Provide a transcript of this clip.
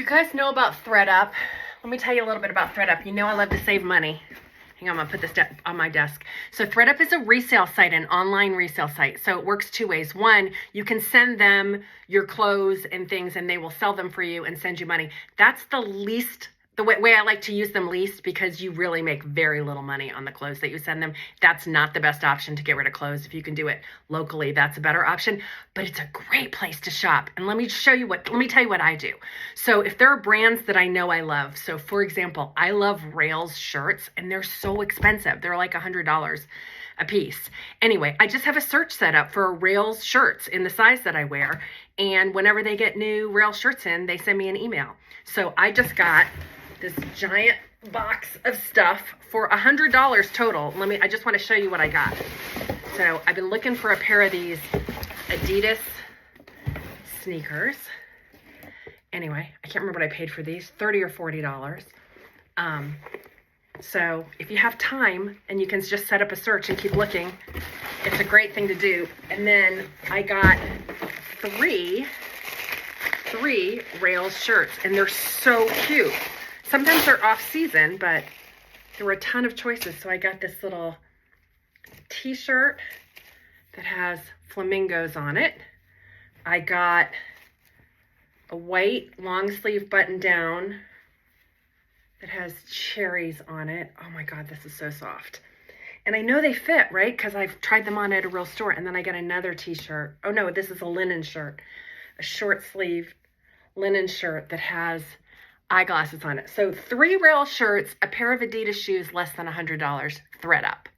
You guys know about ThredUp. Let me tell you a little bit about ThredUp. You know I love to save money. Hang on, I'm gonna put this on my desk. So ThredUp is a resale site, an online resale site. So it works two ways. One, you can send them your clothes and things and they will sell them for you and send you money. That's the way I like to use them least, because you really make very little money on the clothes that you send them. That's not the best option to get rid of clothes. If you can do it locally, that's a better option, but it's a great place to shop. And let me tell you what I do. So if there are brands that I know I love, so for example, I love Rails shirts and they're so expensive. They're like $100 a piece. Anyway, I just have a search set up for Rails shirts in the size that I wear. And whenever they get new Rails shirts in, they send me an email. So I just got this giant box of stuff for $100 total. I just want to show you what I got. So I've been looking for a pair of these Adidas sneakers. Anyway, I can't remember what I paid for these, $30 or $40. So if you have time and you can just set up a search and keep looking, it's a great thing to do. And then I got three Rails shirts and they're so cute. Sometimes they're off season, but there were a ton of choices. So I got this little t-shirt that has flamingos on it. I got a white long sleeve button down that has cherries on it. Oh my God, this is so soft. And I know they fit, right? Because I've tried them on at a real store. And then I got another t-shirt. Oh no, this is a linen shirt, a short sleeve linen shirt that has eyeglasses on it. So 3 Rails shirts, a pair of Adidas shoes, less than $100, ThredUp.